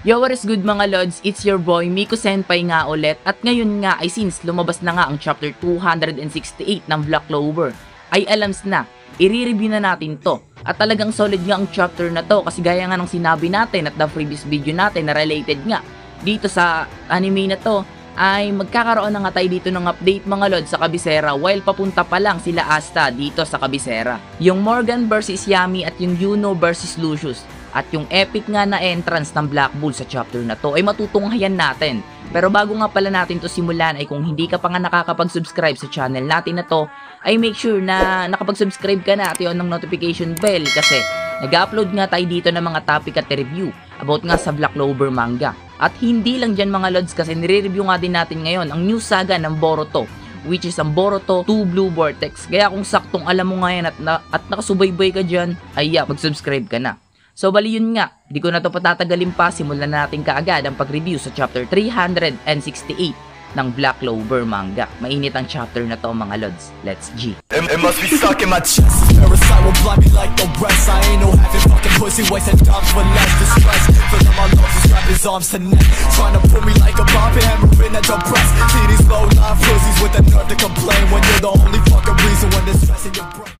Yo, what is good mga lods? It's your boy Miko Senpai nga ulit, at ngayon nga ay since lumabas na nga ang chapter 268 ng Black Clover ay alams na, i-review na natin to. At talagang solid nga ang chapter na to kasi gaya nga ng sinabi natin at the previous video natin na related nga dito sa anime na to ay magkakaroon na nga tayo dito ng update mga lods sa kabisera while papunta pa lang sila Asta dito sa kabisera. Yung Morgan versus Yami at yung Yuno versus Lucius. At yung epic nga na entrance ng Black Bull sa chapter na to ay matutunghayan natin. Pero bago nga pala natin to simulan ay kung hindi ka pa nga nakakapag-subscribe sa channel natin na to ay make sure na nakapag-subscribe ka na at yun ng notification bell kasi nag-upload nga tayo dito ng mga topic at review about nga sa Black Clover manga. At hindi lang dyan mga lods kasi nire-review nga din natin ngayon ang new saga ng Boruto, which is ang Boruto 2 Blue Vortex. Kaya kung saktong alam mo ngayon at nakasubaybay ka dyan ay mag-subscribe ka na. So bali yun nga, di ko na to patatagalin pa, simulan na natin kaagad ang pag-review sa chapter 368 ng Black Clover manga. Mainit ang chapter na to mga lods. Let's G. It must be stuck in my chest. Parasite will blind me like the rest. I ain't no having fucking pussy wasting times for less distress. For them my love just wrap his arms to neck. Trying to put me like a bomb and hammering at the press. See these low line pussies with the nerve to complain when you're the only fucking reason when they're stressing your brain.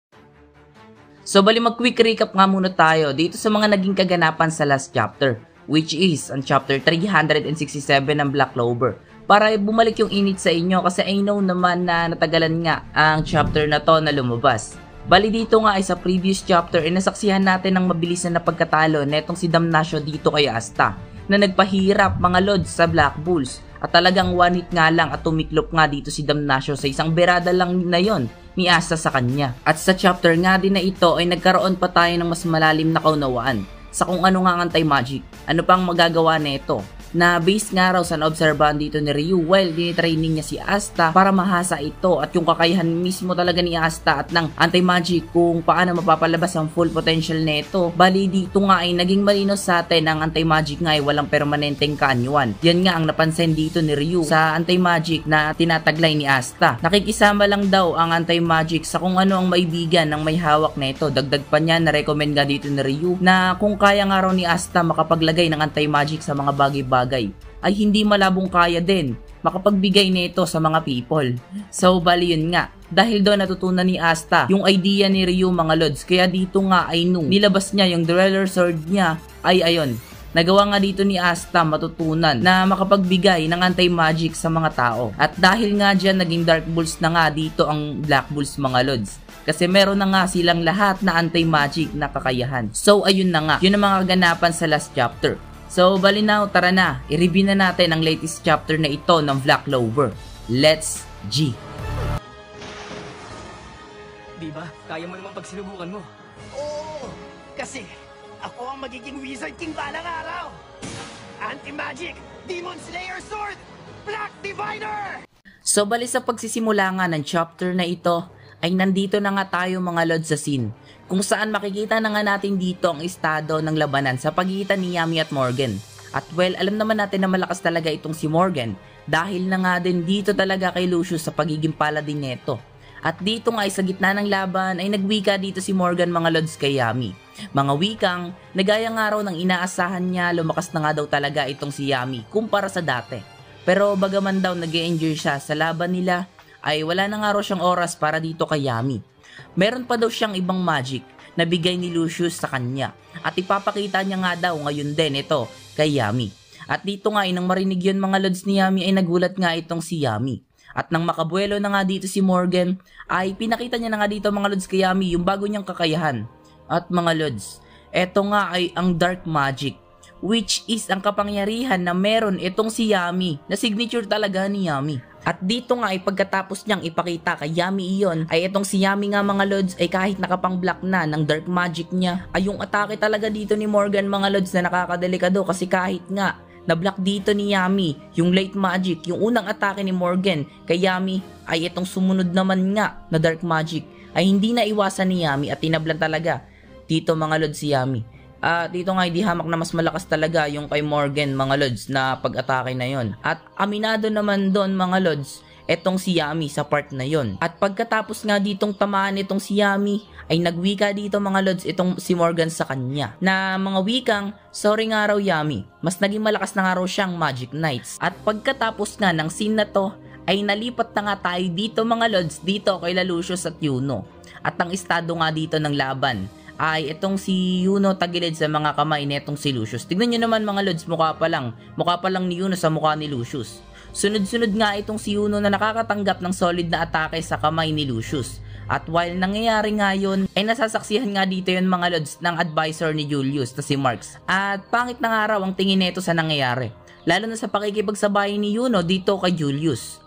So bali mag-quick recap nga muna tayo dito sa mga naging kaganapan sa last chapter, which is ang chapter 367 ng Black Clover. Para bumalik yung init sa inyo kasi I know naman na natagalan nga ang chapter na to na lumabas. Bali dito nga ay sa previous chapter ay nasaksihan natin ang mabilisan na pagkatalo netong si Damnatio dito kay Asta na nagpahirap mga lods sa Black Bulls. At talagang one hit nga lang at tumiklop nga dito si Damnatio sa isang berada lang na yon ni Asta sa kanya. At sa chapter nga din na ito ay nagkaroon pa tayo ng mas malalim na kaunawaan sa kung ano nga ang anti-magic. Ano pang magagawa nito? Na based nga raw sa naobserbahan dito ni Ryu while dinitraining niya si Asta para mahasa ito at yung kakayahan mismo talaga ni Asta at ng anti-magic kung paano mapapalabas ang full potential nito. Bali dito nga ay naging malinaw sa atin ang anti-magic nga ay walang permanenteng kaanyuan. Yan nga ang napansin dito ni Ryu sa anti-magic na tinataglay ni Asta. Nakikisama lang daw ang anti-magic sa kung ano ang maibigan ng may hawak nito. Dagdag pa niya na recommend nga dito ni Ryu na kung kaya nga raw ni Asta makapaglagay ng anti-magic sa mga bagay-bagay ay hindi malabong kaya din makapagbigay nito sa mga people. So bali yun nga, dahil doon natutunan ni Asta yung idea ni Ryu mga lods, kaya dito nga ay nung nilabas niya yung Dweller Sword niya ay ayon, nagawa nga dito ni Asta matutunan na makapagbigay ng anti-magic sa mga tao. At dahil nga dyan naging Dark Bulls na nga dito ang Black Bulls mga lods. Kasi meron na nga silang lahat na anti-magic na kakayahan. So ayun na nga, yun ang mga kaganapan sa last chapter. So bali now, tara na, i-review na natin ang latest chapter na ito ng Black Clover. Let's G! Diba? Kaya mo naman pagsinubukan mo. Oo! Kasi ako ang magiging Wizard King balang araw! Anti-Magic! Demon Slayer Sword! Black Diviner! So bali sa pagsisimula nga ng chapter na ito, ay nandito na nga tayo mga lods sa scene, kung saan makikita na nga natin dito ang estado ng labanan sa pagitan ni Yami at Morgan. At well, alam naman natin na malakas talaga itong si Morgan dahil na nga din dito talaga kay Lucius sa pagiging paladin neto. At dito nga ay sa gitna ng laban ay nagwika dito si Morgan mga lods kay Yami. Mga wikang nagaya nga raw ng inaasahan niya, lumakas na nga daw talaga itong si Yami kumpara sa dati. Pero bagaman daw nag-e-enjoy siya sa laban nila, ay wala na nga raw siyang oras para dito kay Yami. Meron pa daw siyang ibang magic na bigay ni Lucius sa kanya at ipapakita niya nga daw ngayon din ito kay Yami. At dito nga nang marinig yun mga lods ni Yami ay nagulat nga itong si Yami. At nang makabuelo na nga dito si Morgan ay pinakita niya na nga dito mga lods kay Yami yung bago niyang kakayahan. At mga lods, eto nga ay ang dark magic, which is ang kapangyarihan na meron itong si Yami na signature talaga ni Yami. At dito nga ay pagkatapos niyang ipakita kay Yami iyon ay itong si Yami nga mga lods ay kahit nakapang-block na ng dark magic niya ay yung atake talaga dito ni Morgan mga lods na nakakadelikado kasi kahit nga na-block dito ni Yami yung late magic, yung unang atake ni Morgan kay Yami ay itong sumunod naman nga na dark magic ay hindi na iwasan ni Yami at tinablan talaga dito mga lods si Yami. Dito nga hindi hamak na mas malakas talaga yung kay Morgan mga lods na pag-atake na yon. At aminado naman doon mga lods etong si Yami sa part na yon. At pagkatapos nga ditong tamaan itong si Yami, ay nagwika dito mga lods itong si Morgan sa kanya na mga wikang, sorry nga raw Yami, mas naging malakas na nga raw siyang Magic Knights. At pagkatapos nga ng scene na to, ay nalipat na nga tayo dito mga lods dito kay Lucius at Yuno. At ang estado nga dito ng laban ay itong si Yuno tagilid sa mga kamay netong si Lucius. Tignan nyo naman mga lods, mukha pa lang ni Yuno sa mukha ni Lucius. Sunod-sunod nga itong si Yuno na nakakatanggap ng solid na atake sa kamay ni Lucius. At while nangyayari nga yun, ay nasasaksihan nga dito yun mga lods ng advisor ni Julius na si Marks. At pangit na nga raw ang tingin nito sa nangyayari. Lalo na sa pakikipagsabay ni Yuno dito kay Julius.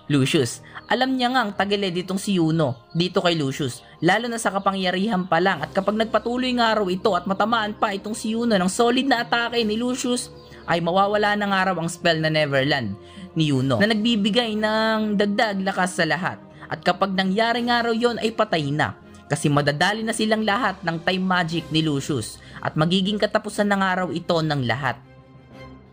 Lucius. Alam niya nga ang tagilid ditong si Yuno dito kay Lucius. Lalo na sa kapangyarihan pa lang. At kapag nagpatuloy nga raw ito at matamaan pa itong si Yuno ng solid na atake ni Lucius, ay mawawala na nga raw ang spell na Neverland ni Yuno na nagbibigay ng dagdag lakas sa lahat. At kapag nangyari nga raw yon ay patay na. Kasi madadali na silang lahat ng time magic ni Lucius. At magiging katapusan na nga raw ito ng lahat.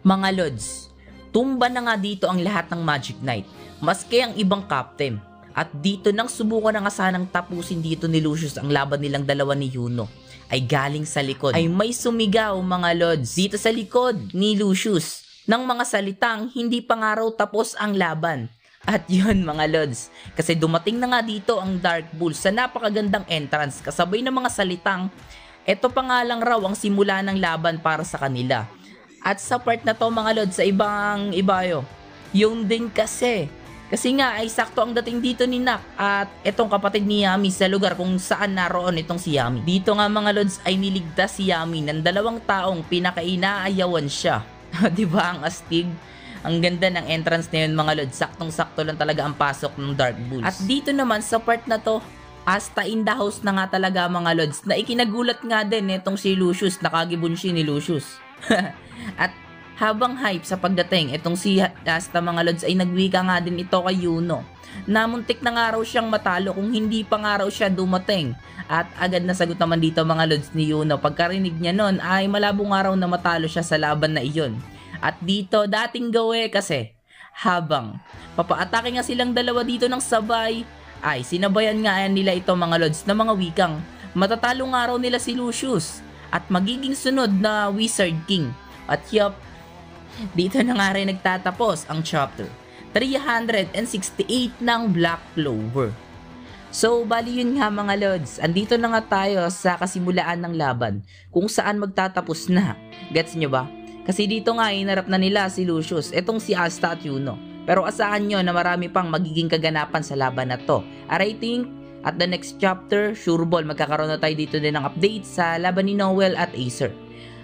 Mga lods, tumba na nga dito ang lahat ng Magic Knight, maski ang ibang captain. At dito nang subukan na nga sanang tapusin dito ni Lucius ang laban nilang dalawa ni Yuno, ay galing sa likod ay may sumigaw mga lods dito sa likod ni Lucius ng mga salitang hindi pa nga raw tapos ang laban. At yun mga lods, kasi dumating na nga dito ang Dark Bull sa napakagandang entrance kasabay ng mga salitang eto pa nga lang raw ang simula ng laban para sa kanila. At sa part na to mga lods, sa ibang ibayo, yung din kasi nga ay sakto ang dating dito ni Nak at etong kapatid ni Yami sa lugar kung saan naroon itong si Yami. Dito nga mga lods ay niligtas si Yami ng dalawang taong pinakainaayawan siya. Diba ang astig? Ang ganda ng entrance na yun mga lods, saktong-sakto lang talaga ang pasok ng Dark Bulls. At dito naman sa part na to, hasta in the house na nga talaga mga lods, na ikinagulat nga din itong si Lucius, nakagibunshi ni Lucius. At habang hype sa pagdating, itong si Asta mga lods ay nagwika nga din ito kay Yuno na muntik na nga raw siyang matalo kung hindi pa nga raw siya dumating. At agad na sagot naman dito mga lods ni Yuno, pagkarinig niya nun ay malabo nga raw na matalo siya sa laban na iyon. At dito dating gawe kasi habang papaatake nga silang dalawa dito ng sabay, ay sinabayan nga nila ito mga lods na mga wikang matatalo nga raw nila si Lucius at magiging sunod na Wizard King. At yup, dito na nga rin nagtatapos ang chapter 368 ng Black Clover. So bali yun nga mga lods, andito na nga tayo sa kasimulaan ng laban kung saan magtatapos na. Gets nyo ba? Kasi dito nga inarap na nila si Lucius, etong si Asta at Yuno. Pero asahan nyo na marami pang magiging kaganapan sa laban na to. I think at the next chapter, sure ball magkakaroon na tayo dito din ng update sa laban ni Noel at Acer.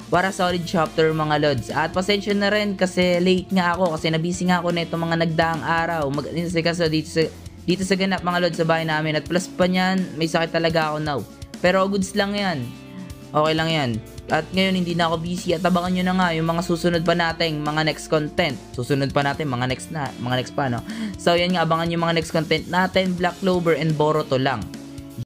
Para solid chapter mga lods. At pasensya na rin kasi late nga ako kasi nabisi nga ako na itong mga nagdaang araw. Mag-insikaso dito sa ganap mga lods sa bahay namin. At plus pa niyan, may sakit talaga ako now. Pero goods lang yan. Okay lang yan. At ngayon hindi na ako busy at abangan nyo na nga yung mga susunod pa nating mga next content. Susunod pa natin mga next pa no. So yan nga, abangan yung mga next content natin, Black Clover and Boruto lang.